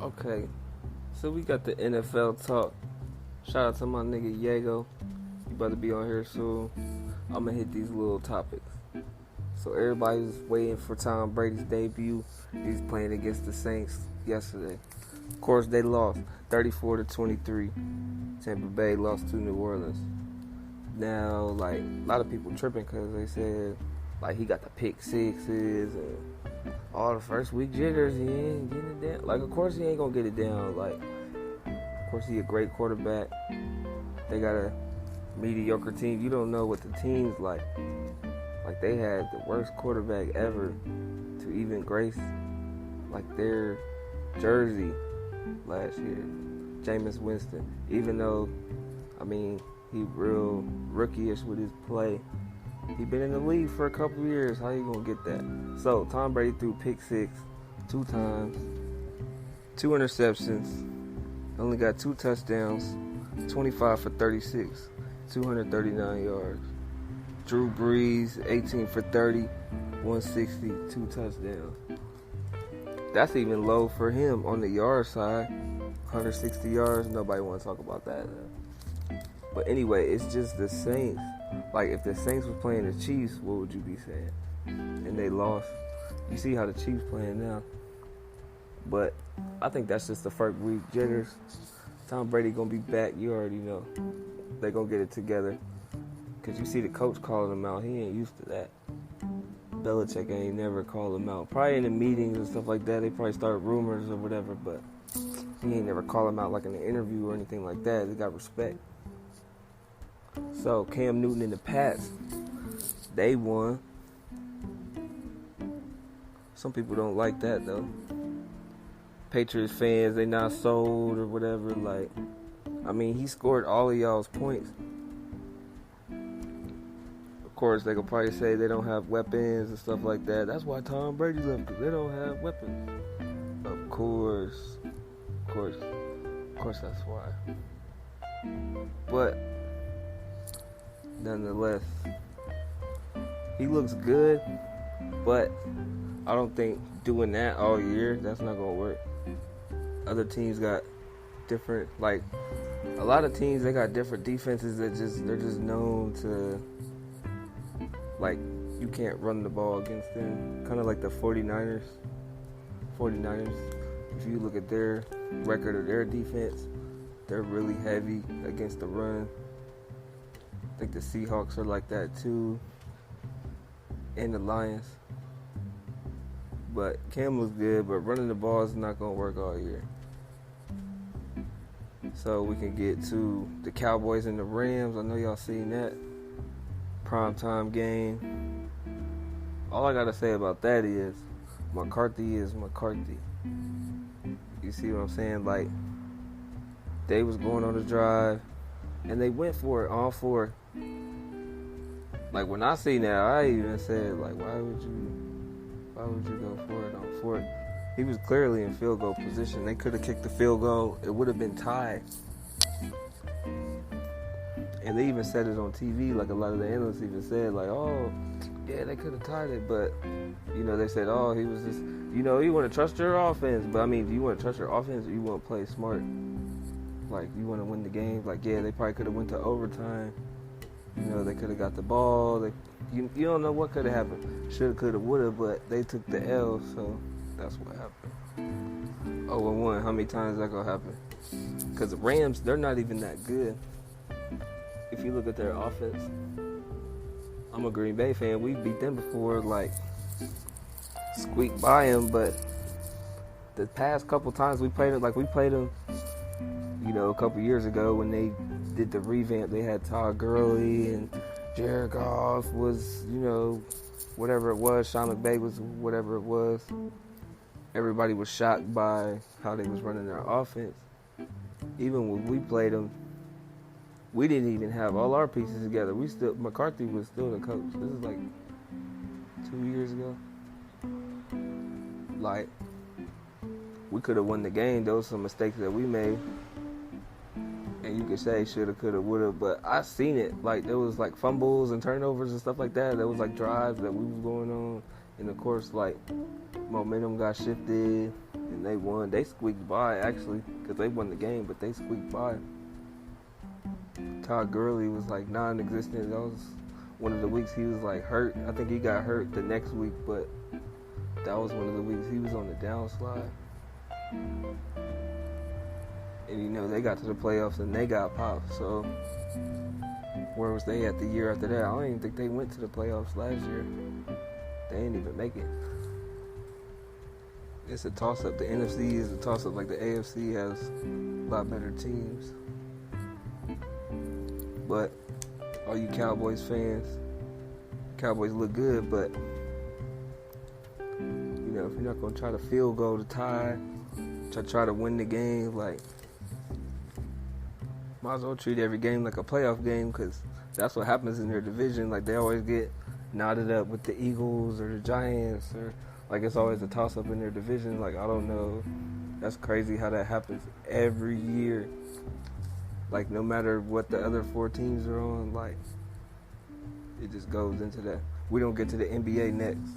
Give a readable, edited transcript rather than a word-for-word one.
Okay, so we got the NFL talk. Shout out to my nigga Yago. You about to be on here soon. I'm gonna hit these little topics. So everybody's waiting for Tom Brady's debut. He's playing against the Saints yesterday. Of course, they lost 34-23. Tampa Bay lost to New Orleans. Now, like, a lot of people tripping because they said, like, he got the pick sixes and all the first week jitters. He ain't getting it down. Like, of course, he ain't gonna get it down. Like, of course, he a great quarterback. They got a mediocre team. You don't know what the team's like. Like, they had the worst quarterback ever to even grace, like, their jersey last year, Jameis Winston. Even though, I mean, he real rookie-ish with his play. He been in the league for a couple years. How you gonna get that? So, Tom Brady threw pick six 2 times, 2 interceptions, only got 2 touchdowns, 25 for 36, 239 yards. Drew Brees, 18 for 30, 160, 2 touchdowns. That's even low for him on the yard side. 160 yards, nobody want to talk about that. But anyway, it's just the Saints. Like, if the Saints was playing the Chiefs, what would you be saying? And they lost. You see how the Chiefs playing now. But I think that's just the first week jitters. Tom Brady going to be back. You already know. They going to get it together. Because you see the coach calling him out. He ain't used to that. Belichick ain't never called him out. Probably in the meetings and stuff like that. They probably start rumors or whatever. But he ain't never call him out like in an interview or anything like that. They got respect. So, Cam Newton and the Pats, they won. Some people don't like that, though. Patriots fans, they not sold or whatever. Like, I mean, he scored all of y'all's points. Of course, they could probably say they don't have weapons and stuff like that. That's why Tom Brady left, because they don't have weapons. Of course, that's why. But nonetheless, he looks good, but I don't think doing that all year, that's not going to work. Other teams got different, like, a lot of teams, they got different defenses that they're just known to, like, you can't run the ball against them. Kind of like the 49ers. 49ers, if you look at their record of their defense, they're really heavy against the run. I think the Seahawks are like that too, and the Lions. But Cam was good, but running the ball is not going to work all year. So we can get to the Cowboys and the Rams. I know y'all seen that primetime game. All I got to say about that is McCarthy is McCarthy. You see what I'm saying? Like, they was going on the drive, and they went for it, all 4. Like, when I seen that, I even said, like, why would you go for it on 4th? He was clearly in field goal position. They could have kicked the field goal. It would have been tied. And they even said it on TV, like a lot of the analysts even said, like, oh, yeah, they could have tied it. But, you know, they said, oh, he was just, you know, you want to trust your offense. But, I mean, do you want to trust your offense or you want to play smart? Like, you want to win the game? Like, yeah, they probably could have went to overtime. You know, they could have got the ball. You don't know what could have happened. Shoulda, coulda, woulda, but they took the L, so that's what happened. 0-1, how many times is that going to happen? Because the Rams, they're not even that good. If you look at their offense, I'm a Green Bay fan. We beat them before, like, squeaked by them, but the past couple times we played them, you know, a couple years ago when they did the revamp. They had Todd Gurley and Jared Goff was, you know, whatever it was. Sean McVay was whatever it was. Everybody was shocked by how they was running their offense. Even when we played them, we didn't even have all our pieces together. McCarthy was still the coach. This is like 2 years ago. Like, we could have won the game. There was some mistakes that we made. And you could say shoulda, coulda, woulda, but I seen it. Like, there was like fumbles and turnovers and stuff like that. There was like drives that we was going on. And of course, like, momentum got shifted. and they won. They squeaked by, actually, because they won the game, but they squeaked by. Todd Gurley was like non-existent. That was one of the weeks he was like hurt. I think he got hurt the next week, but that was one of the weeks he was on the downslide. And you know, they got to the playoffs and they got popped. So where was they at the year after that? I don't even think they went to the playoffs last year. They didn't even make it. It's a toss-up. The NFC is a toss-up. Like the AFC has a lot better teams. But all you Cowboys fans, Cowboys look good, but you know, if you're not gonna try to field goal to tie, try to win the game, like, might as well treat every game like a playoff game, because that's what happens in their division. Like, they always get knotted up with the Eagles or the Giants, or like it's always a toss-up in their division. Like, I don't know. That's crazy how that happens every year. Like, no matter what the other 4 teams are on, like, it just goes into that. We don't get to the NBA next.